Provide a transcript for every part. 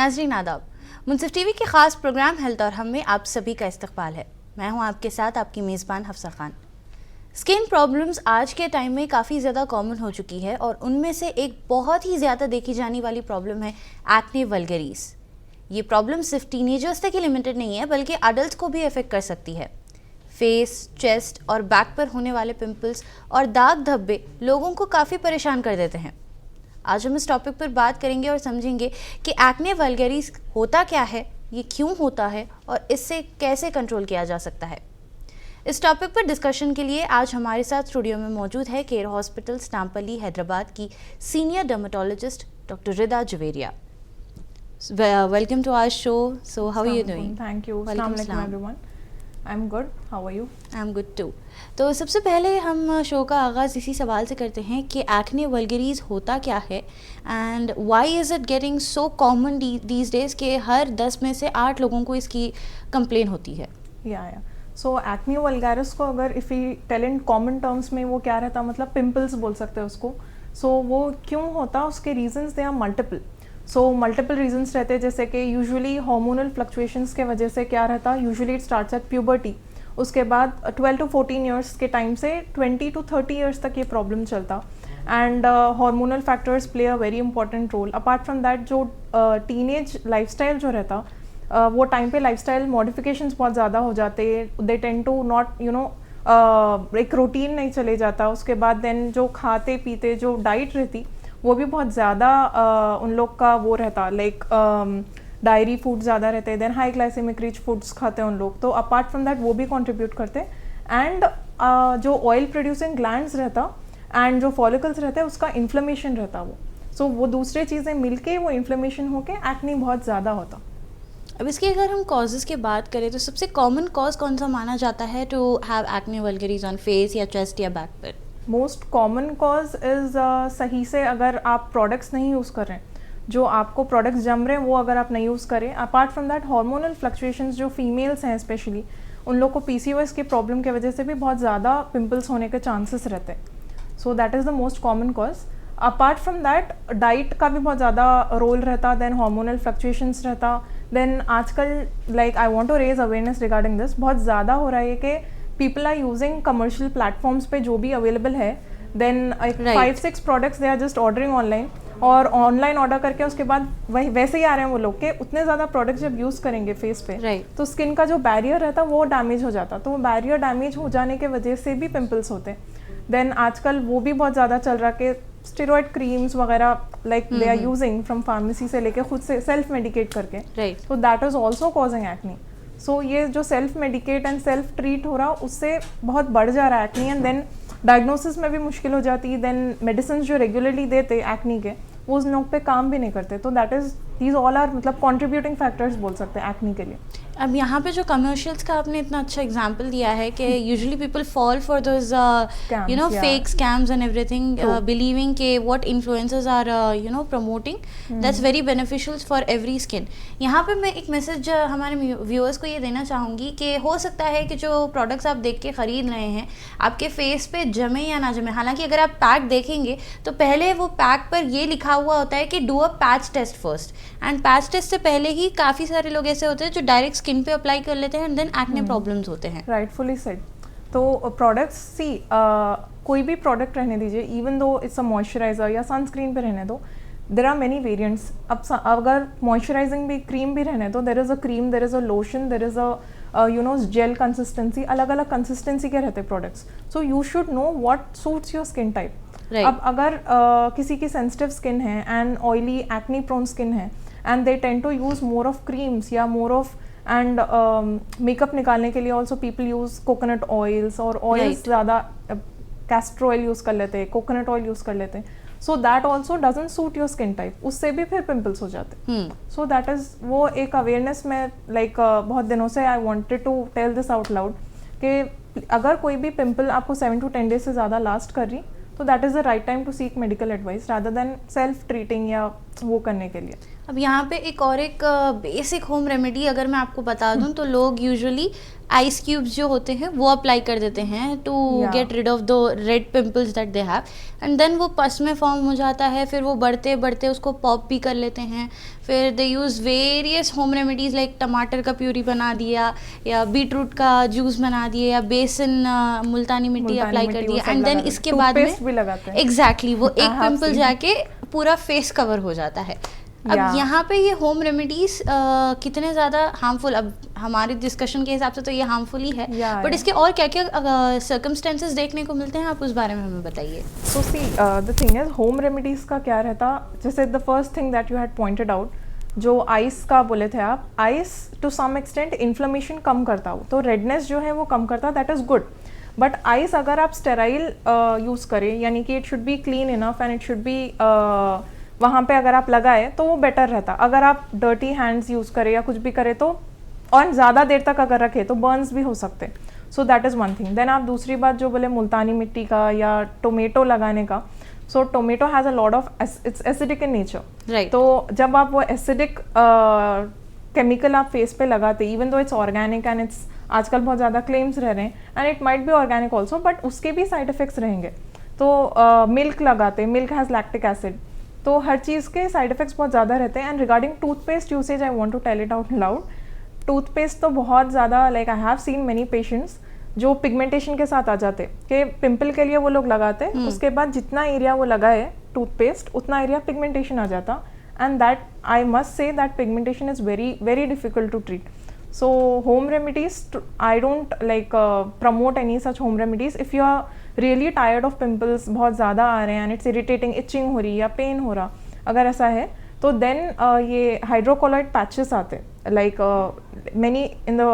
नाज़रीन आदाब, मुनसिफ टीवी के ख़ास प्रोग्राम हेल्थ और हम में आप सभी का इस्तकबाल है। मैं हूं आपके साथ आपकी मेज़बान हफ्सा खान। स्किन प्रॉब्लम्स आज के टाइम में काफ़ी ज़्यादा कॉमन हो चुकी है और उनमें से एक बहुत ही ज़्यादा देखी जाने वाली प्रॉब्लम है एक्ने वल्गरिस। ये प्रॉब्लम सिर्फ टीनेजर्स तक ही लिमिटेड नहीं है बल्कि अडल्ट को भी अफेक्ट कर सकती है। फेस, चेस्ट और बैक पर होने वाले पिंपल्स और दाग धब्बे लोगों को काफ़ी परेशान कर देते हैं। आज हम इस टॉपिक पर बात करेंगे और समझेंगे कि एक्ने वल्गरिस होता क्या है, ये क्यों होता है और इससे कैसे कंट्रोल किया जा सकता है। इस टॉपिक पर डिस्कशन के लिए आज हमारे साथ स्टूडियो में मौजूद है केयर हॉस्पिटल्स नामपल्ली हैदराबाद की senior dermatologist doctor Rida Javeria. Welcome to our show. So how are you doing? Thank you. अस्सलाम वालेकुम everyone. I am good, how are you? I am good too. तो सबसे पहले हम शो का आगाज़ इसी सवाल से करते हैं कि एक्ने वल्गरिस होता क्या है and why is it getting so common these days के हर 10 में से 8 लोगों को इसकी कंप्लेन होती है। या सो एक्ने वल्गरिस को अगर if you tell in common terms में वो क्या रहता, मतलब पिंपल्स बोल सकते हैं उसको। सो वो क्यों होता, उसके reasons they are multiple. So multiple reasons रहते हैं, जैसे कि यूजुअली हार्मोनल फ्लक्चुएशंस के वजह से क्या रहता, usually it starts at puberty. उसके बाद 12 to 14 ईयर्स के टाइम से 20 to 30 ईयर्स तक ये प्रॉब्लम चलता। And hormonal factors play a very important role. Apart from that जो टीनेज लाइफस्टाइल जो रहता, वो टाइम पे लाइफस्टाइल मॉडिफिकेशंस बहुत ज़्यादा हो जाते, दे टेंड टू नॉट एक रूटीन नहीं चले जाता। उसके बाद देन जो खाते पीते जो डाइट रहती वो भी बहुत ज़्यादा उन लोग का वो रहता, लाइक डायरी फूड ज़्यादा रहते हैं, then high glycaemic rich foods खाते हैं उन लोग। तो अपार्ट फ्रॉम दैट वो भी कंट्रीब्यूट करते हैं। एंड जो ऑयल प्रोड्यूसिंग ग्लैंड्स रहता एंड जो फॉलिकल्स रहते हैं उसका इन्फ्लेमेशन रहता वो। सो वो दूसरे चीज़ें मिलके वो इन्फ्लेमेशन होके एक्ने बहुत ज़्यादा होता। अब इसकी अगर हम कॉजेज़ की बात करें तो सबसे कॉमन कॉज कौन सा माना जाता है to have acne vulgaris on face या चेस्ट या बैक पर? मोस्ट कॉमन कॉज इज़ सही से अगर आप प्रोडक्ट्स नहीं यूज़ कर रहे हैं, जो आपको प्रोडक्ट्स जम रहे हैं वो अगर आप नहीं यूज़ करें। Apart from that hormonal fluctuations जो फीमेल्स हैं स्पेशली, उन लोग को पीसीओएस की प्रॉब्लम की वजह से भी बहुत ज़्यादा पिंपल्स होने के चांसेस रहते हैं। So that is the most common cause. Apart from that diet का भी बहुत ज़्यादा रोल रहता, देन हार्मोनल फ्लक्चुएशंस रहता। देन आजकल like I want to raise awareness regarding this, बहुत ज़्यादा हो रहा है कि people are using commercial platforms पे जो भी अवेलेबल है, then 5-6 products they are just ordering online, और ऑनलाइन ऑर्डर करके उसके बाद वही वैसे ही आ रहे हैं वो लोग के उतने ज़्यादा प्रोडक्ट्स जब यूज़ करेंगे फेस पे तो स्किन का जो बैरियर रहता वो डैमेज हो जाता। तो वो बैरियर डैमेज हो जाने के वजह से भी पिंपल्स होते हैं। देन आजकल वो भी बहुत ज़्यादा चल रहा कि स्टेरॉइड क्रीम्स वगैरह like they are using from pharmacy से लेके खुद से सेल्फ मेडिकेट करके, तो that is also causing acne. So ये जो self medicate and self treat हो रहा उससे बहुत बढ़ जा रहा है एक्ने, एंड देन डायग्नोसिस में भी मुश्किल हो जाती है। देन मेडिसिन जो रेगुलरली देते एक्ने के वो उस लोग पे काम भी नहीं करते। तो that is these all are मतलब कंट्रीब्यूटिंग फैक्टर्स बोल सकते हैं एक्ने के लिए। अब यहाँ पे जो कमर्शियल्स का आपने इतना अच्छा एग्जांपल दिया है कि usually people fall for those fake scams and everything, believing के what influencers are promoting, that's very beneficial for every skin. यहाँ पे मैं एक मैसेज हमारे व्यूअर्स को ये देना चाहूँगी कि हो सकता है कि जो प्रोडक्ट्स आप देख के ख़रीद रहे हैं आपके फेस पे जमे या ना जमे। हालांकि अगर आप पैक देखेंगे तो पहले वो पैक पर ये लिखा हुआ होता है कि do a patch test first, and patch test से पहले ही काफ़ी सारे लोग ऐसे होते हैं जो डायरेक्ट स्किन पे अप्लाई कर लेते हैं एंड देन एक्ने प्रॉब्लम्स होते हैं। Rightfully said. तो प्रोडक्ट्स सी कोई भी प्रोडक्ट रहने दीजिए, even though it's a moisturiser या सनस्क्रीन पे रहने दो, देर आर मेनी वेरिएंट्स। अब अगर मॉइस्चराइजिंग भी क्रीम भी रहने दो, there is a cream, there is a lotion, there is a gel consistency, अलग अलग कंसिस्टेंसी के रहते हैं products. So you should know what suits your skin type. अब अगर किसी की सेंसिटिव स्किन है and oily acne prone skin है and they tend to use more of creams या मोर ऑफ एंड मेकअप निकालने के लिए also people use coconut oils, और ऑयल्स ज़्यादा कैस्टर ऑयल यूज़ कर लेते हैं, कोकोनट ऑयल यूज़ कर लेते हैं। So that also doesn't suit your skin type, उससे भी फिर पिंपल्स हो जाते हैं। सो दैट इज़ वो एक अवेयरनेस में लाइक बहुत दिनों से I wanted to tell this out loud कि अगर कोई भी पिंपल आपको 7 to 10 डेज से ज़्यादा लास्ट कर रही तो that is the right time to seek medical advice rather than self treating या वो करने के लिए। अब यहाँ पे एक बेसिक होम रेमेडी अगर मैं आपको बता दूं तो लोग यूजुअली आइस क्यूब्स जो होते हैं वो अप्लाई कर देते हैं to get rid of the red pimples that they have, and then वो पस में फॉर्म हो जाता है, फिर वो बढ़ते बढ़ते उसको पॉप भी कर लेते हैं। फिर they use various home remedies like टमाटर का प्यूरी बना दिया या बीटरूट का जूस बना दिया या बेसन मुल्तानी मिट्टी अप्लाई कर दिया, एंड देन इसके बाद में एग्जैक्टली वो एक पिंपल जाके पूरा फेस कवर हो जाता है। अब यहाँ पे ये होम रेमेडीज कितने ज़्यादा हार्मफुल, अब हमारे डिस्कशन के हिसाब से तो ये हार्मफुल ही है, बट इसके और क्या क्या सर्कमस्टेंसेस देखने को मिलते हैं, आप उस बारे में हमें बताइए। So see the thing is home remedies का क्या रहता, जैसे the first thing that you had pointed out, जो आइस का बोले थे आप, ice to some extent inflammation कम करता हो, तो रेडनेस जो है वो कम करता, that is good. But ice अगर आप स्टेराइल यूज़ करें, यानी कि it should be clean enough and it should be वहाँ पे अगर आप लगाए तो वो बेटर रहता। अगर आप डर्टी हैंड्स यूज़ करें या कुछ भी करें तो, और ज़्यादा देर तक अगर रखें तो बर्न्स भी हो सकते। So that is one thing. Then आप दूसरी बात जो बोले मुल्तानी मिट्टी का या टोमेटो लगाने का, so tomato has a lot of, it's acidic in nature, तो जब आप वो एसिडिक केमिकल आप फेस पे लगाते, even though it's organic and it's, आजकल बहुत ज़्यादा क्लेम्स रह रहे हैं and it might be organic also, but उसके भी साइड इफेक्ट्स रहेंगे। तो मिल्क लगाते, मिल्क हैज़ लैक्टिक एसिड, तो हर चीज़ के साइड इफेक्ट्स बहुत ज़्यादा रहते हैं। And regarding toothpaste usage, I want to tell it out loud, toothpaste तो बहुत ज़्यादा, like I have seen many patients जो पिगमेंटेशन के साथ आ जाते कि पिंपल के लिए वो लोग लगाते, उसके बाद जितना एरिया वो लगाए टूथपेस्ट उतना एरिया पिगमेंटेशन आ जाता, and that I must say that pigmentation is very very difficult to treat. So home remedies, I don't like promote any such home remedies. If you are really tired of pimples, बहुत ज़्यादा आ रहे हैं and it's irritating, itching हो रही या pain हो रहा, अगर ऐसा है तो then ये hydrocolloid patches आते, like many in the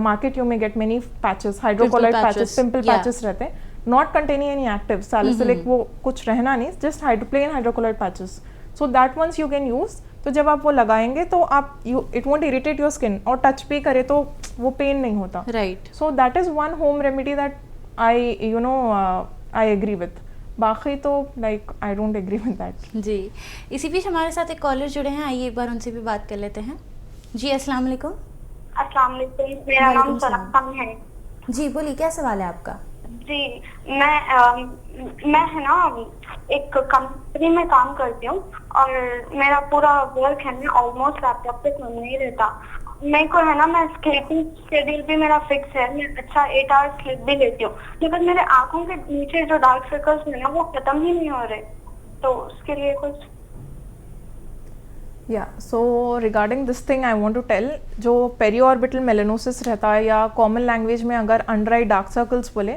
market you may get many patches, hydrocolloid patches, pimple patches रहते हैं, not containing any active salicylic, वो कुछ रहना नहीं, just plain hydrocolloid patches. So that ones you can use. तो जब आप वो लगाएंगे तो आप it won't irritate your skin, और टच भी करे तो वो पेन नहीं होता, right. So that is one home remedy that I I agree with. बाकी तो like I don't agree with that. जी, इसी बीच हमारे साथ एक कॉलर जुड़े हैं, आइए एक बार उनसे भी बात कर लेते हैं। जी अस्सलाम वालेकुम। अस्सलाम वालेकुम, मेरा नाम सलाम खान है। जी बोलिए, क्या सवाल है आपका? जी, मैं है ना एक कंपनी में काम करती हूँ और मेरा पूरा वर्क है ना ऑलमोस्ट लैपटॉप पे काम नहीं रहता। मेरे को है ना, मैं स्लीपिंग शेड्यूल भी मेरा फिक्स है, मैं अच्छा 8 आवर्स स्लीप भी लेती हूँ, लेकिन मेरे आंखों के नीचे जो डार्क सर्कल्स है ना वो खत्म ही नहीं हो रहे, तो उसके लिए कुछ। या so regarding this thing I want to tell, जो पेरीऑर्बिटल मेलेनोसिस रहता है या कॉमन लैंग्वेज में अगर अंडर आई डार्क सर्कल्स बोले,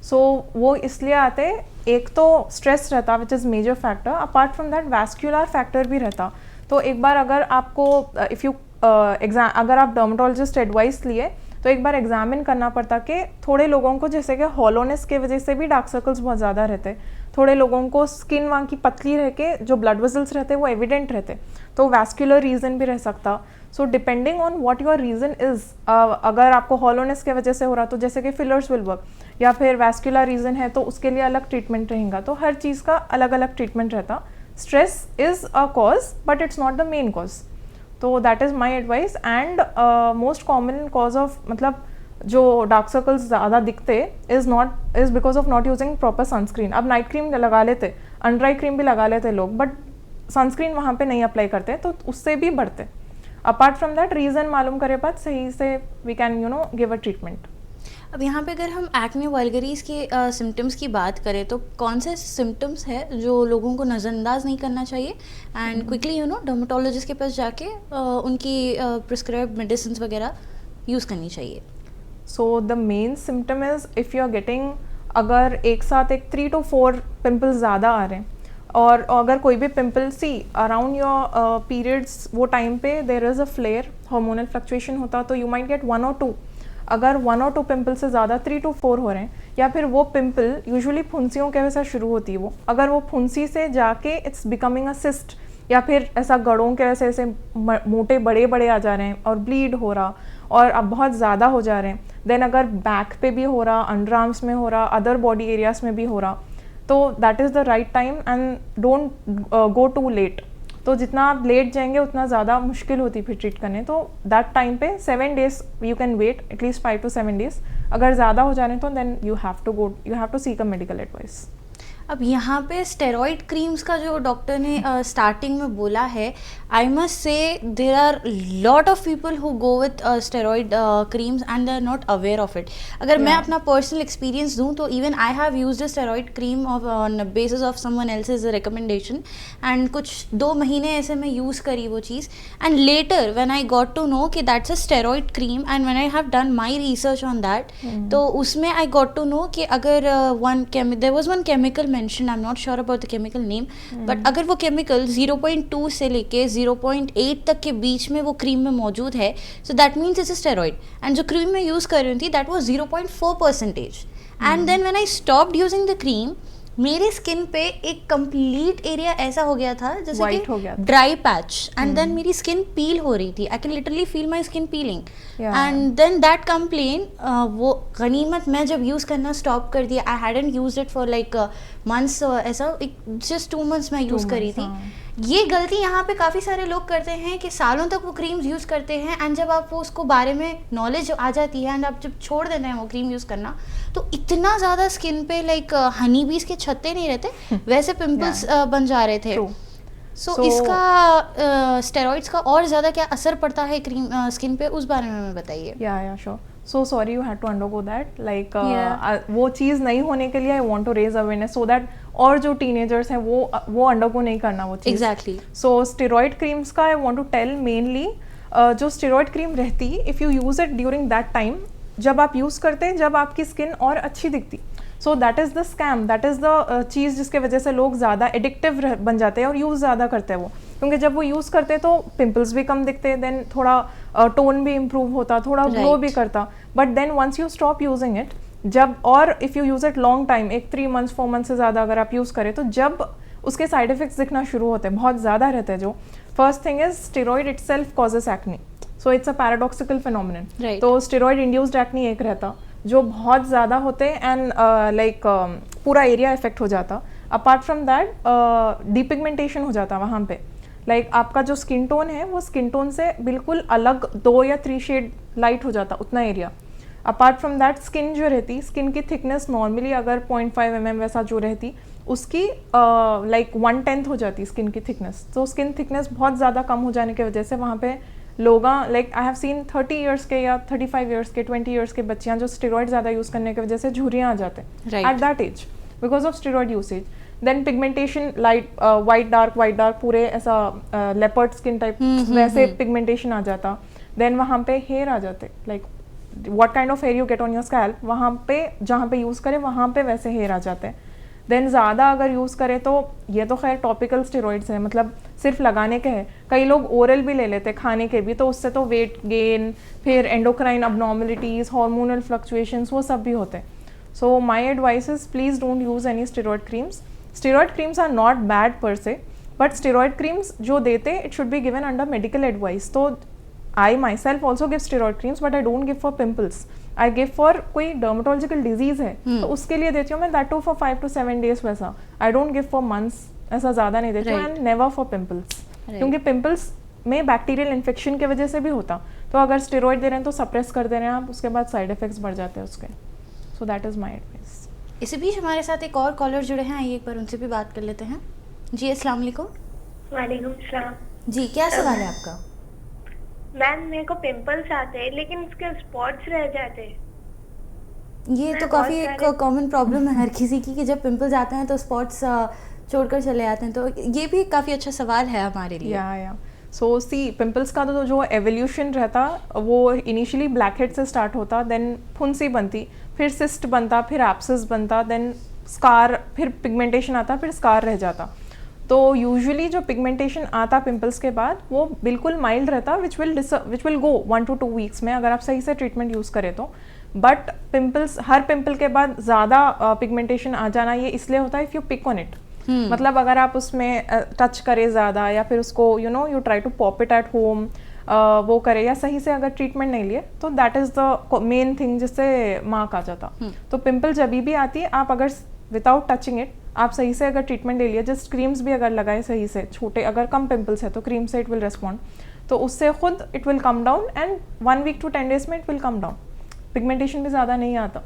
सो वो इसलिए आते, एक तो स्ट्रेस रहता which is major factor, apart from that vascular factor भी रहता। तो एक बार अगर आपको इफ़ यू अगर आप डर्मेटोलॉजिस्ट एडवाइस लिए तो एक बार एग्जामिन करना पड़ता कि थोड़े लोगों को जैसे कि हॉलोनेस के वजह से भी डार्क सर्कल्स बहुत ज़्यादा रहते, थोड़े लोगों को स्किन वहाँ की पतली रह के जो ब्लड वेसल्स रहते वो एविडेंट रहते, तो वैस्कुलर रीज़न भी रह सकता। So depending on what your reason is, अगर आपको हॉलोनेस के वजह से हो रहा तो जैसे कि फिलर्स विल वर्क, या फिर वैस्कुलर रीज़न है तो उसके लिए अलग ट्रीटमेंट रहेगा। तो हर चीज़ का अलग अलग ट्रीटमेंट रहता। Stress is a cause but it's not the main cause, तो that is my advice. And most common cause of, मतलब जो डार्क सर्कल्स ज़्यादा दिखते is because of not using proper sunscreen. अब नाइट क्रीम लगा लेते, under eye cream भी लगा लेते लोग, बट सनस्क्रीन वहाँ पे नहीं अप्लाई करते, तो उससे भी बढ़ते। अपार्ट फ्रॉम दैट रीज़न मालूम करे बाद सही से we can give a treatment. अब यहाँ पे अगर हम एक्ने वल्गरिस के सिम्टम्स की बात करें तो कौन से सिम्टम्स है जो लोगों को नज़रअंदाज नहीं करना चाहिए एंड क्विकली डर्मेटोलॉजिस्ट के पास जाके उनकी प्रिस्क्राइब्ड मेडिसिन वगैरह यूज़ करनी चाहिए? So the main symptom is if you are getting, अगर एक साथ एक 3 to 4 पिम्पल्स ज़्यादा आ रहे हैं, और अगर कोई भी pimple see around your periods, वो टाइम पे there is a flare, hormonal fluctuation होता, तो यू माइट गेट 1 or 2। अगर 1 or 2 पिंपल से ज़्यादा 3 to 4 हो रहे हैं, या फिर वो पिंपल यूजुअली फुंसियों के वजह से शुरू होती है, वो अगर वो फुंसी से जाके इट्स बिकमिंग अ सिस्ट, या फिर ऐसा गड़ों के वजह से ऐसे मोटे बड़े बड़े आ जा रहे हैं और ब्लीड हो रहा और अब बहुत ज़्यादा हो जा रहे हैं, देन अगर बैक पे भी हो रहा, अंडर आर्म्स में हो रहा, अदर बॉडी एरियाज में भी हो रहा, तो that is the right time and don't go too late. तो जितना आप लेट जाएंगे उतना ज़्यादा मुश्किल होती फिर ट्रीट करने। तो दैट टाइम पे 7 days you can wait, at least 5 to 7 days। अगर ज़्यादा हो जा रहे हैं तो then you have to seek a medical advice. अब यहाँ पे स्टेरॉइड क्रीम्स का जो डॉक्टर ने स्टार्टिंग में बोला है, I must say there are lot of people who go with steroid creams and they are not aware of it. अगर मैं अपना पर्सनल एक्सपीरियंस दूँ तो even I have used a steroid cream on basis of someone else's recommendation, and कुछ 2 महीने ऐसे मैं use करी वो चीज़, and later when I got to know कि that's a steroid cream and when I have done my research on that, तो उसमें आई गॉट टू नो कि अगर there was one chemical mentioned, I'm not sure about the chemical name, but अगर वो chemical 0.2 से लेके 0.8 तक के बीच में वो क्रीम में मौजूद है, so that means it's a steroid, and जो क्रीम मैं यूज़ कर रही थी that was 0.4%, and then when I stopped using the cream, मेरे स्किन पे एक कंप्लीट एरिया ऐसा हो गया था जैसे White हो गया कि ड्राई पैच, एंड देन मेरी स्किन पील हो रही थी। I can literally feel my skin peeling, and then that complain वो गनीमत मैं जब यूज़ करना स्टॉप कर दिया, I hadn't used it for like months, ऐसा जस्ट 2 months मैं यूज़ करी थी। ये गलती यहाँ पे काफ़ी सारे लोग करते हैं कि सालों तक वो क्रीम्स यूज़ करते हैं, एंड जब आपको उसको बारे में नॉलेज आ जाती है एंड आप जब छोड़ देते हैं वो क्रीम यूज़ करना, तो इतना ज़्यादा स्किन पे लाइक हनी बीज के छत्ते नहीं रहते, वैसे पिंपल्स बन जा रहे थे। सो इसका स्टेरॉइड्स का और ज़्यादा क्या असर पड़ता है क्रीम स्किन पे, उस बारे में बताइए। या sure. So sorry you had to undergo that, like वो चीज़ नहीं होने के लिए I want to raise awareness so that और जो टीनेजर्स हैं वो अंडरगो नहीं करना वो चीज़। एग्जैक्टली। सो स्टेरॉइड क्रीम्स का I want to tell mainly, जो स्टेरॉइड क्रीम रहती, if you use it during that time, जब आप यूज़ करते हैं जब आपकी स्किन और अच्छी दिखती, so that is the scam, that is the चीज़ जिसके वजह से लोग ज़्यादा एडिक्टिव बन जाते हैं और यूज़ ज़्यादा करते हैं वो, क्योंकि जब वो यूज़ करते हैं तो पिंपल्स भी कम दिखते हैं, देन थोड़ा टोन भी इम्प्रूव होता, थोड़ा ग्लो भी करता, but then once you stop using it, जब और if you use it long time, एक 3 months 4 months से ज़्यादा अगर आप यूज़ करें, तो जब उसके साइड इफेक्ट्स दिखना शुरू होते हैं, बहुत ज़्यादा रहते हैं, जो first thing is steroid it self causes acne, so it's a paradoxical phenomenon. तो स्टेरॉइड इंड्यूस्ड एक्ने एक रहता जो बहुत ज़्यादा होते एंड लाइक पूरा एरिया इफेक्ट हो जाता। अपार्ट फ्रॉम दैट डिपिगमेंटेशन हो जाता वहाँ पे, लाइक आपका जो स्किन टोन है वो स्किन टोन से बिल्कुल अलग 2 या 3 शेड लाइट हो जाता, उतना area. Apart from that skin जो रहती, स्किन की थिकनेस नॉर्मली अगर 0.5 mm वैसा जो रहती, उसकी लाइक 1/10 हो जाती स्किन की थिकनेस। तो स्किन थिकनेस बहुत ज़्यादा कम हो जाने की वजह से वहाँ पे लोग, like I have scene 30 years के या 35 years के 20 years के बच्चियाँ जो स्टेरॉइड ज़्यादा यूज़ करने की वजह से झुर्रियाँ आ जाते हैं at that age because of steroid usage. Then pigmentation, light white dark पूरे ऐसा लेपर्ड स्किन टाइप वैसे पिगमेंटेशन आ जाता। देन वहाँ पे हेयर आ जाते, like what kind of hair you get on your scalp, वहाँ पे जहाँ पे यूज़ करें वहाँ पे वैसे हेयर आ जाते हैं। देन ज़्यादा अगर यूज़ करें तो ये तो खैर टॉपिकल स्टेरॉइड्स है, मतलब सिर्फ लगाने के हैं, कई लोग ओरल भी ले लेते खाने के भी, तो उससे तो वेट गेन, फिर एंडोक्राइन अबनॉर्मलिटीज़, हार्मोनल फ्लक्चुएशंस, वो सब भी होते हैं। So my advice is please don't use any steroid creams. Steroid creams are not bad per se, but steroid creams जो देते it should be given under medical advice. तो I myself also give steroid creams, but I don't give for pimples, I give for कोई dermatological disease है तो उसके लिए देती हूँ मैं, that too for 5 to 7 days वैसा। I don't give for months, ऐसा ज़्यादा नहीं देती हूँ, एंड नेवर फॉर पिम्पल्स, क्योंकि पिम्पल्स में बैक्टीरियल इन्फेक्शन की वजह से भी होता, तो अगर स्टेरॉइड दे रहे हैं तो सप्रेस कर दे रहे हैं आप, उसके बाद साइड इफेक्ट्स बढ़ जाते हैं उसके। सो दैट इज़ माई एडवाइस। इसी बीच हमारे साथ एक और कॉलर जुड़े हैं, आइए एक बार उनसे भी बात कर लेते हैं। जी अस्सलाम वालेकुम। वालेकुम सलाम। जी क्या सवाल है आपका? मैम मेरे को पिंपल्स आते हैं लेकिन उसके स्पॉट्स रह जाते हैं। ये तो काफ़ी एक कॉमन प्रॉब्लम है हर किसी की कि जब पिंपल्स आते हैं तो स्पॉट्स छोड़कर चले आते हैं, तो ये भी काफ़ी अच्छा सवाल है हमारे लिए। या सो सी पिंपल्स का तो जो एवोल्यूशन रहता वो इनिशियली ब्लैक हेड से स्टार्ट होता, देन फुंसी बनती, फिर सिस्ट बनता, फिर एब्सेस बनता, देन स्कार, फिर पिगमेंटेशन आता, फिर स्कार रह जाता। तो यूजुअली जो पिगमेंटेशन आता पिंपल्स के बाद वो बिल्कुल माइल्ड रहता, which will go 1 to 2 weeks में अगर आप सही से ट्रीटमेंट यूज़ करें तो। बट पिंपल्स, हर पिंपल के बाद ज़्यादा पिगमेंटेशन आ जाना ये इसलिए होता है if you pick on it, मतलब अगर आप उसमें टच करें ज़्यादा या फिर उसको you try to pop it at home, वो करे या सही से अगर ट्रीटमेंट नहीं लिए, तो that is the main thing जिससे मार्क आ जाता। तो पिंपल जब भी आती है, आप अगर विदाउट टचिंग इट आप सही से अगर ट्रीटमेंट ले लिया, जस्ट क्रीम्स भी अगर लगाए सही से, छोटे अगर कम पिंपल्स है तो क्रीम से इट विल रेस्पॉन्ड, तो उससे खुद it will come down and 1 week to 10 days में it will come down, pigmentation भी ज़्यादा नहीं आता।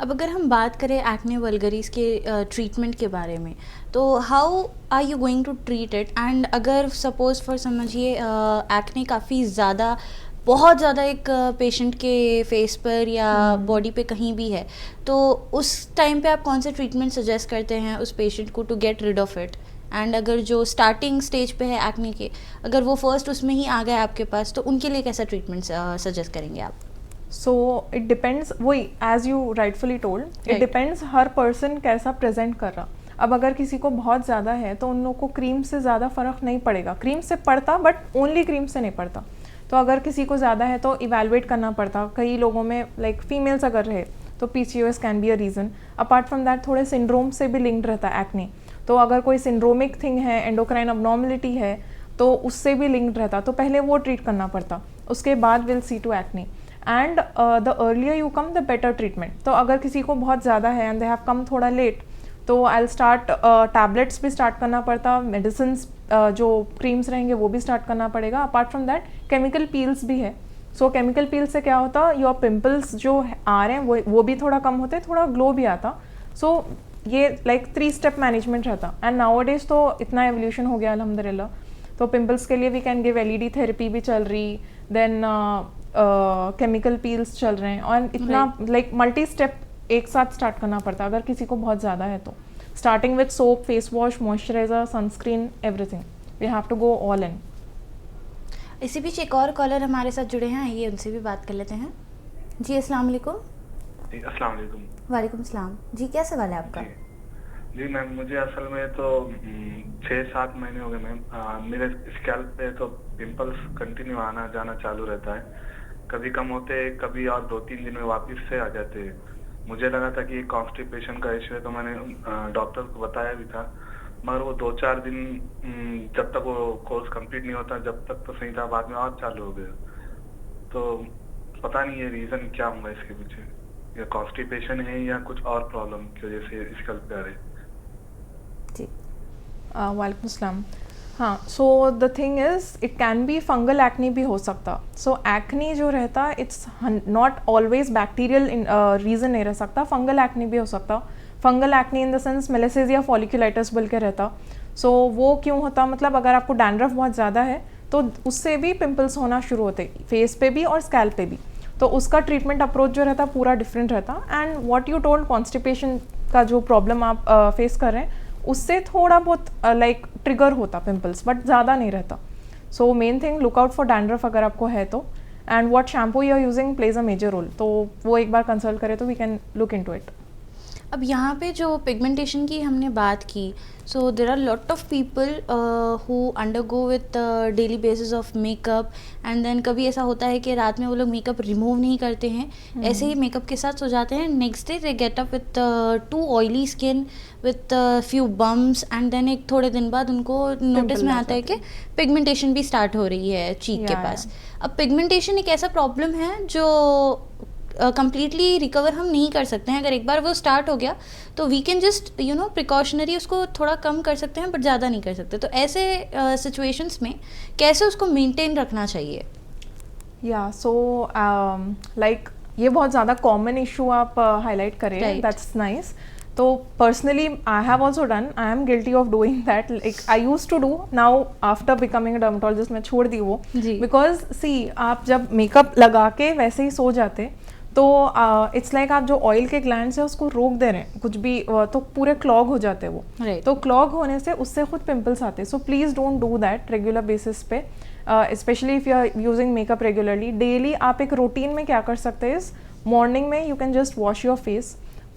अब अगर हम बात करें एक्ने वल्गरिस के ट्रीटमेंट के बारे में, तो how are you going to treat it? And अगर सपोज फॉर समझिए एक्ने काफ़ी ज़्यादा, बहुत ज़्यादा एक पेशेंट के फेस पर या बॉडी पे कहीं भी है, तो उस टाइम पे आप कौन से ट्रीटमेंट सजेस्ट करते हैं उस पेशेंट को to get rid of it? And अगर जो स्टार्टिंग स्टेज पे है एक्ने के, अगर वो फर्स्ट उसमें ही आ गया आपके पास, तो उनके लिए कैसा ट्रीटमेंट सजेस्ट करेंगे आप? सो इट डिपेंड्स, वही as you rightfully told, it depends हर पर्सन कैसा प्रेजेंट कर रहा। अब अगर किसी को बहुत ज़्यादा है तो उन लोगों को क्रीम से ज़्यादा फ़र्क नहीं पड़ेगा, क्रीम से पड़ता बट ओनली क्रीम से नहीं पड़ता। तो अगर किसी को ज़्यादा है तो इवेलुएट करना पड़ता। कई लोगों में लाइक फीमेल्स अगर रहे तो PCOS can be a reason. Apart from that थोड़े सिंड्रोम से भी लिंक्ड रहता है एक्ने, तो अगर कोई सिंड्रोमिक थिंग है, एंडोक्राइन अबनॉर्मलिटी है, तो उससे भी लिंक्ड रहता, तो पहले वो ट्रीट करना पड़ता, उसके बाद will see to acne. And the earlier you come the better treatment. तो अगर किसी को बहुत ज़्यादा है एंड दे हैव कम थोड़ा लेट, तो आई विल स्टार्ट टैबलेट्स भी स्टार्ट करना पड़ता, मेडिसिन जो क्रीम्स रहेंगे वो भी स्टार्ट करना पड़ेगा। Apart from that chemical peels भी है। सो केमिकल पील्स से क्या होता, योर पिंपल्स जो आ रहे हैं वो भी थोड़ा कम होते, थोड़ा ग्लो भी आता। सो ये लाइक 3 स्टेप मैनेजमेंट रहता। एंड नाउ डेज तो इतना एवोल्यूशन हो गया अल्हम्दुलिल्लाह, तो पिंपल्स के लिए we can give LED therapy भी चल रही, देन केमिकल पील्स चल रहे हैं, और इतना लाइक मल्टी स्टेप एक साथ स्टार्ट करना पड़ता अगर किसी को बहुत ज़्यादा है तो। Starting with soap, face wash, moisturiser, sunscreen, everything we have to go all in. इसी बीच एक और कॉलर हमारे साथ जुड़े हैं, आइए उनसे भी बात कर लेते हैं। जी अस्सलाम वालेकुम। जी अस्सलाम वालेकुम। वालेकुम सलाम जी, क्या सवाल है आपका? जी मैम, मुझे असल में तो 6-7 महीने हो गए मैम, मेरे स्कैल्प पे तो पिंपल्स कंटिन्यू आना जाना चालू रहता है, कभी कम होते हैं, कभी और 2-3 दिन में वापस से आ जाते हैं। मुझे लगा था कि कॉन्स्टिपेशन का इश्यू है, तो मैंने डॉक्टर को बताया भी था, मगर वो 2-4 दिन जब तक वो कोर्स कंप्लीट नहीं होता जब तक तो सही था, बाद में और चालू हो गया। तो पता नहीं ये रीज़न क्या होगा इसके पीछे, या कॉन्स्टिपेशन है या कुछ और प्रॉब्लम की वजह से स्कैल्प पे आ रहे। जी वालेकुम सलाम। हाँ, so the thing is it can be fungal acne भी हो सकता। सो एक्ने जो रहता it's not always bacterial reason नहीं रह सकता, फंगल एक्ने भी हो सकता। Fungal acne in the sense malassezia folliculitis बोल के रहता। सो वो क्यों होता, मतलब अगर आपको डैंड्रफ बहुत ज़्यादा है तो उससे भी पिंपल्स होना शुरू होते, फेस पे भी और स्कैल्प पे भी। तो उसका ट्रीटमेंट अप्रोच जो रहता पूरा डिफरेंट रहता। And what you told, constipation का जो प्रॉब्लम आप फेस कर रहे हैं उससे थोड़ा बहुत लाइक ट्रिगर होता पिंपल्स, बट ज़्यादा नहीं रहता। So main thing, look out for dandruff अगर आपको है तो, and what shampoo you are using plays a major role, तो वो एक बार कंसल्ट करें तो we can look into it. अब यहाँ पे जो पिगमेंटेशन की हमने बात की, so there are lot of people who undergo with daily basis of makeup, and then कभी ऐसा होता है कि रात में वो लोग मेकअप रिमूव नहीं करते हैं, ऐसे ही मेकअप के साथ सो जाते हैं, next day they get up with too oily skin with few bumps, and then एक थोड़े दिन बाद उनको नोटिस में आता है कि पिगमेंटेशन भी स्टार्ट हो रही है चीक के पास। अब पिगमेंटेशन एक ऐसा प्रॉब्लम है जो कंप्लीटली रिकवर हम नहीं कर सकते हैं। अगर एक बार वो स्टार्ट हो गया तो वी कैन जस्ट प्रिकॉशनरी उसको थोड़ा कम कर सकते हैं, बट ज़्यादा नहीं कर सकते। तो ऐसे सिचुएशंस में कैसे उसको मेंटेन रखना चाहिए? या सो लाइक ये बहुत ज़्यादा कॉमन इशू आप हाईलाइट करें, दैट्स नाइस। तो personally I have also done, I am guilty of doing that, like I used to do, now after becoming a dermatologist मैं छोड़ दी वो, बिकॉज सी आप जब मेकअप लगा के वैसे ही सो जाते तो इट्स लाइक आप जो ऑयल के ग्लैंड्स है उसको रोक दे रहे हैं, कुछ भी तो पूरे क्लॉग हो जाते हैं वो, तो क्लॉग होने से उससे खुद पिंपल्स आते हैं। So please don't do that regular basis पे, specially if you are using makeup regularly. Daily आप एक रूटीन में क्या कर सकते हैं, मॉर्निंग में you can just wash your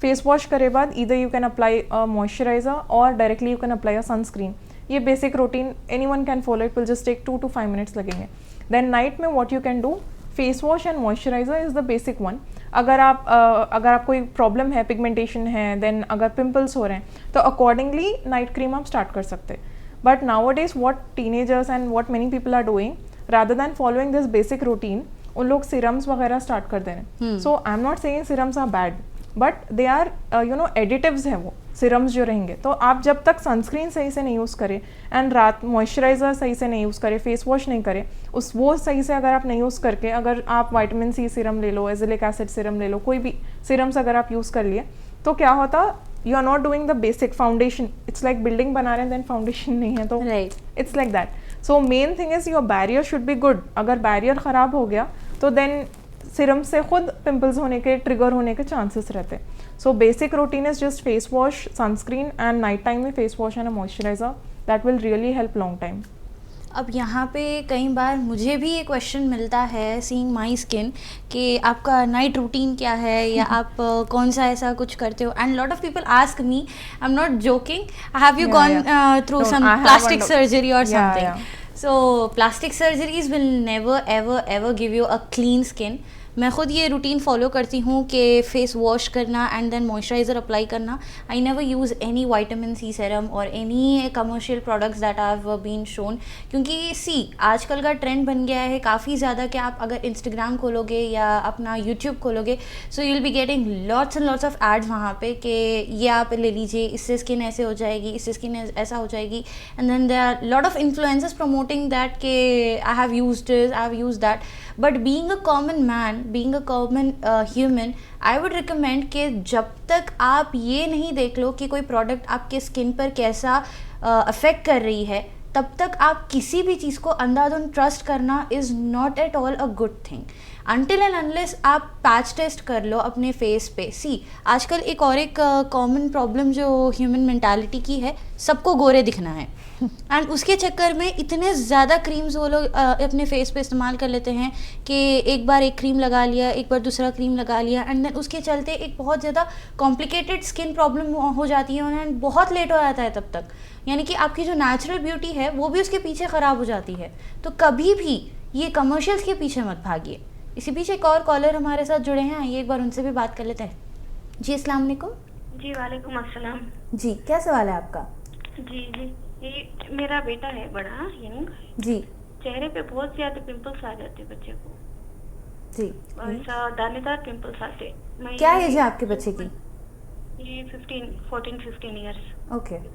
face wash करे बाद either you can apply moisturiser और directly you can apply a sunscreen. ये basic routine anyone can follow, it will just take 2 to 5 minutes लगेंगे। देन नाइट में what you can do, face wash and moisturiser is the basic one. अगर आपको कोई problem है, pigmentation है, then अगर pimples हो रहे हैं तो अकॉर्डिंगली नाइट क्रीम आप स्टार्ट कर सकते हैं। But nowadays what teenagers and what many people are doing, rather than following this basic routine, उन लोग सिरम्स वगैरह स्टार्ट कर दे रहे हैं। So I am not saying serums are bad, but they are additives हैं वो सिरम्स जो रहेंगे. तो आप जब तक सनस्क्रीन सही से नहीं यूज़ करें एंड रात मॉइस्चराइज़र सही से नहीं यूज़ करें, फेस वॉश नहीं करें, वो सही से अगर आप नहीं यूज़ करके अगर आप विटामिन सी सीरम ले लो, एजिलिक एसिड सीरम ले लो, कोई भी सीरम्स अगर आप यूज़ कर लिए, तो क्या होता, you are not doing the basic foundation. It's like building बना रहे हैं देन फाउंडेशन नहीं है, तो it's like that. So main thing is your barrier should be good. अगर बैरियर ख़राब हो गया तो देन सीरम से खुद पिंपल्स होने के, ट्रिगर होने के चांसेस रहते हैं. So basic routine is just face wash, sunscreen and night time में face wash and a moisturiser. That will really help long time. अब यहाँ पे कई बार मुझे भी ये क्वेश्चन मिलता है सीइंग माय स्किन कि आपका नाइट रूटीन क्या है या आप कौन सा ऐसा कुछ करते हो. And lot of people ask me, I am not joking, have you gone through some plastic surgery और something. So plastic surgeries will never ever ever give you a clean skin. मैं खुद ये रूटीन फॉलो करती हूँ कि face wash करना and then moisturiser apply करना. I never use any vitamin C serum और any commercial products that have been shown. क्योंकि आजकल का ट्रेंड बन गया है काफ़ी ज़्यादा कि आप अगर इंस्टाग्राम खोलोगे या अपना यूट्यूब खोलोगे, so you will be getting lots and lots of ads वहाँ पे कि ये आप ले लीजिए, इससे स्किन ऐसे हो जाएगी, इससे स्किन ऐसा हो जाएगी. And then there are lot of influencers promoting that के I have used this, I have used that. But being a common man, being a common human, I would recommend कि जब तक आप ये नहीं देख लो कि कोई प्रोडक्ट आपके स्किन पर कैसा अफेक्ट कर रही है, तब तक आप किसी भी चीज़ को अंधाधुन ट्रस्ट करना is not at all a good thing. Until and unless आप पैच टेस्ट कर लो अपने फेस पे. आजकल एक कॉमन प्रॉब्लम जो ह्यूमन मेंटालिटी की है, सबको गोरे दिखना है. एंड उसके चक्कर में इतने ज़्यादा क्रीम्स वो लोग अपने फेस पे इस्तेमाल कर लेते हैं कि एक बार एक क्रीम लगा लिया, एक बार दूसरा क्रीम लगा लिया, एंड देन उसके चलते एक बहुत ज़्यादा कॉम्प्लिकेटेड स्किन प्रॉब्लम हो जाती है एंड बहुत लेट हो जाता है तब तक. यानी कि आपकी जो नेचुरल ब्यूटी है वो भी उसके पीछे ख़राब हो जाती है. तो कभी भी ये कमर्शियल्स के पीछे मत भागिए. इसी बीच एक और कॉलर हमारे साथ जुड़े हैं, आइए एक बार उनसे भी बात कर लेते हैं. जी अस्सलाम वालेकुम. जी वालेकुम अस्सलाम. जी क्या सवाल है आपका? जी जी, ये मेरा बेटा है बड़ा यंग जी. चेहरे पे बहुत ज्यादा पिंपल्स आ जाते बच्चे को जी. ऐसा दानेदार पिंपल्स आते. क्या एज है आपके बच्चे की? ये 14-15 इयर्स. ओके.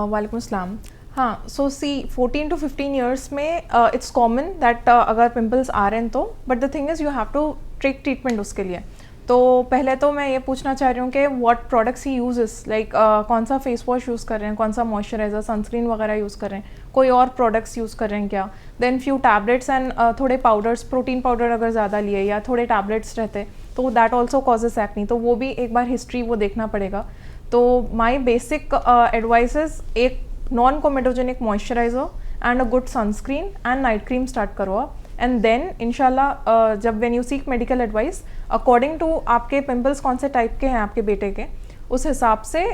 वालेकुम अस्सलाम. हाँ, सो 14 to 15 ईयर्स में इट्स कॉमन दैट अगर पिंपल्स आ रहे हैं तो, but the thing is you have to take treatment उसके लिए. तो पहले तो मैं ये पूछना चाह रही हूँ कि what products he uses, like कौन सा फेस वॉश यूज़ कर रहे हैं, कौन सा मॉइस्चराइजर, सनस्क्रीन वगैरह यूज़ कर रहे हैं, कोई और प्रोडक्ट्स यूज़ कर रहे हैं क्या. देन फ्यू टैबलेट्स एंड थोड़े पाउडर्स, प्रोटीन पाउडर अगर ज़्यादा लिए या थोड़े टैबलेट्स रहते तो दैट ऑल्सो कॉजेस एक्ने. तो वो भी एक बार हिस्ट्री वो देखना पड़ेगा. तो माई बेसिक एडवाइस इज एक non comedogenic moisturiser and a good sunscreen and night cream start करो आप. एंड देन इंशाल्लाह जब when you seek medical advice according to आपके पिंपल्स कौन से टाइप के हैं आपके बेटे के, उस हिसाब से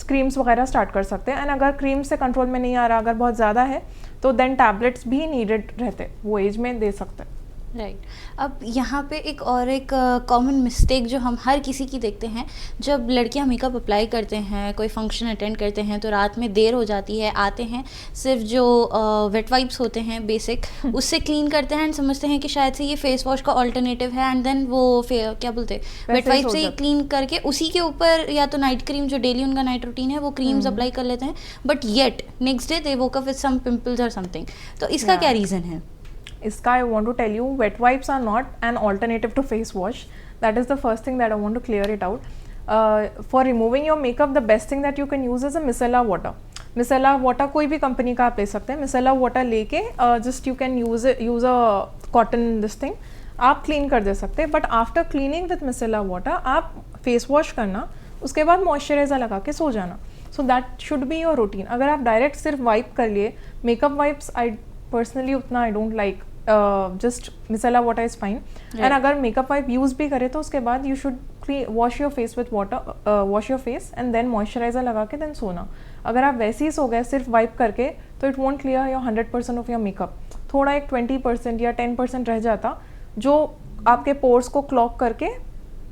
क्रीम्स वगैरह स्टार्ट कर सकते हैं. एंड अगर क्रीम से कंट्रोल में नहीं आ रहा, अगर बहुत ज़्यादा है, तो देन टैबलेट्स भी नीडेड रहते, वो एज में दे सकते हैं. राइट. अब यहाँ पे एक कॉमन मिस्टेक जो हम हर किसी की देखते हैं, जब लड़कियाँ मेकअप अप्लाई करते हैं, कोई फंक्शन अटेंड करते हैं तो रात में देर हो जाती है, आते हैं सिर्फ जो वेट वाइप्स होते हैं बेसिक उससे क्लीन करते हैं एंड समझते हैं कि शायद से ये फेस वॉश का ऑल्टरनेटिव है, एंड देन वो क्या बोलते हैं वेट वाइप से ही क्लीन करके उसी के ऊपर या तो नाइट क्रीम, जो डेली उनका नाइट रूटीन है, वो क्रीम्स अप्लाई कर लेते हैं. But yet next day they woke up with some pimples और समथिंग. तो इसका क्या रीज़न है? इसका I want to tell you, wet wipes are not an alternative to face wash. That is the first thing that I want to clear it out. For removing your makeup, the best thing that you can use is a micellar water. Micellar water कोई भी company का आप ले सकते हैं. micellar water लेके just you can use a cotton this thing, आप clean कर दे सकते हैं. But after cleaning with micellar water आप फेस वॉश करना, उसके बाद मॉइस्चराइजर लगा के सो जाना. So that should be your routine. अगर आप डायरेक्ट सिर्फ वाइप कर लिए, मेकअप वाइप्स आई पर्सनली उतना I don't like. Just micellar water is fine. And अगर मेकअप वाइप यूज़ भी करे तो उसके बाद you should wash your face with water, wash your face and then moisturiser लगा के देन सोना. अगर आप वैसे ही सो गए सिर्फ वाइप करके तो it won't clear your 100% of your makeup. थोड़ा एक 20% या 10% रह जाता जो आपके पोर्स को क्लॉग करके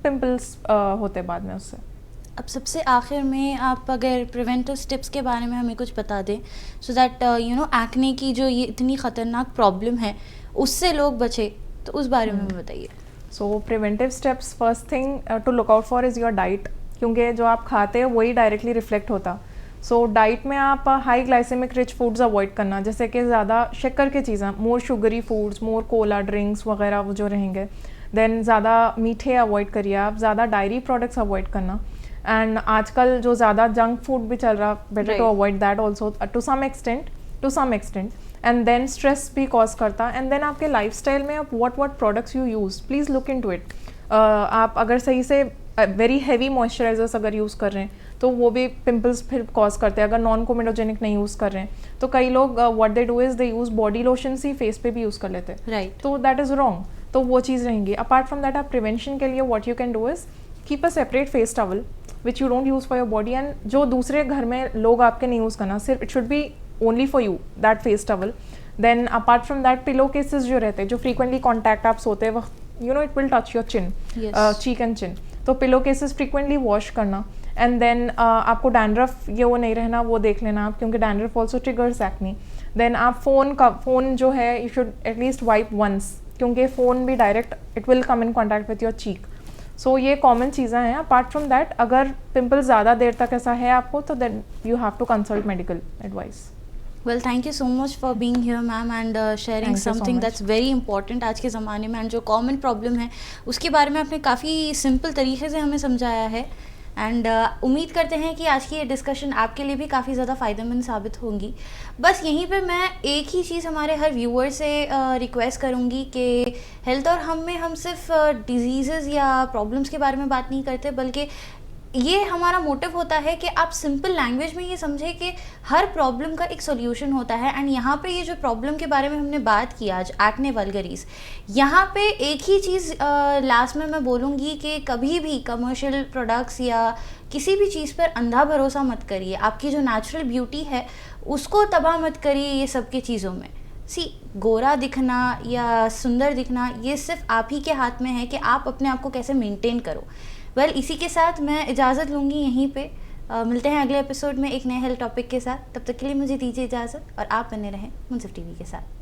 पिंपल्स होते बाद में उससे. अब सबसे आखिर में आप अगर प्रिवेंटिव टिप्स के बारे में हमें कुछ बता दें, so that you know acne की जो ये इतनी ख़तरनाक प्रॉब्लम है उससे लोग बचे, तो उस बारे में बताइए. So preventive steps, first thing to look out for is your diet, क्योंकि जो आप खाते हैं वही डायरेक्टली रिफ्लेक्ट होता। सो डाइट में आप high glycaemic rich foods avoid करना, जैसे कि ज़्यादा शक्कर की चीज़ें, more sugary foods, more cola drinks वगैरह वो जो रहेंगे। देन ज़्यादा मीठे अवॉइड करिए आप, ज़्यादा डायरी प्रोडक्ट्स अवॉइड करना। एंड आजकल जो ज़्यादा जंक फूड भी चल रहा, better to avoid that also to some extent. And then stress भी कॉज करता। एंड देन आपके लाइफस्टाइल में आप what products you use, please look into it. आप अगर सही से वेरी हैवी मॉइस्चराइजर्स अगर यूज़ कर रहे हैं तो वो भी पिंपल्स फिर कॉज करते हैं। अगर नॉन कोमेडोजेनिक नहीं यूज़ कर रहे हैं तो कई लोग what they do is they use body lotions he face पे भी यूज़ कर लेते हैं, राइट। तो दैट इज़ रॉन्ग। तो वो चीज़ रहेंगी। अपार्ट फ्रॉम दैट, आप प्रिवेंशन के लिए what you can do is keep a separate face towel which you don't use for your body, and जो दूसरे घर में लोग आपके नहीं यूज़ करना, सिर्फ it should be only for you that face towel. Then apart from that, pillow cases जो रहते हैं, जो फ्रीक्वेंटली कॉन्टैक्ट आप सोते हैं वक्त, you know it will touch your chin, cheek and chin, तो पिलो केसेस फ्रीक्वेंटली वॉश करना। एंड देन आपको डैंड्रफ ये वो नहीं रहना, वो देख लेना आप, क्योंकि dandruff also triggers acne. Then आप फ़ोन जो है you should at least wipe once, क्योंकि फ़ोन भी direct it will come in contact with your cheek. So ये कॉमन चीज़ें हैं। अपार्ट फ्रॉम दैट, अगर पिंपल ज़्यादा देर तक ऐसा है आपको तो then you have to consult medical advice. Well, thank you so much for being here ma'am and sharing something that's very important आज के ज़माने में। एंड जो कॉमन प्रॉब्लम है उसके बारे में आपने काफ़ी सिंपल तरीके से हमें समझाया है। एंड उम्मीद करते हैं कि आज की ये डिस्कशन आपके लिए भी काफ़ी ज़्यादा फ़ायदेमंद साबित होंगी। बस यहीं पे मैं एक ही चीज़ हमारे हर व्यूअर से रिक्वेस्ट करूँगी कि हेल्थ और हम में हम सिर्फ डिजीज़ या प्रॉब्लम्स के बारे में बात नहीं करते, बल्कि ये हमारा मोटिव होता है कि आप सिंपल लैंग्वेज में ये समझें कि हर प्रॉब्लम का एक सॉल्यूशन होता है। एंड यहाँ पे ये जो प्रॉब्लम के बारे में हमने बात की आज, एक्ने वल्गरिस, यहाँ पे एक ही चीज़ लास्ट में मैं बोलूँगी कि कभी भी कमर्शियल प्रोडक्ट्स या किसी भी चीज़ पर अंधा भरोसा मत करिए। आपकी जो नेचुरल ब्यूटी है उसको तबाह मत करिए ये सब की चीज़ों में। गोरा दिखना या सुंदर दिखना ये सिर्फ आप ही के हाथ में है कि आप अपने आप को कैसे मेंटेन करो। वेल, इसी के साथ मैं इजाज़त लूँगी यहीं पे। मिलते हैं अगले एपिसोड में एक नए हेल्थ टॉपिक के साथ। तब तक के लिए मुझे दीजिए इजाज़त और आप बने रहें मुंसिफ टीवी के साथ।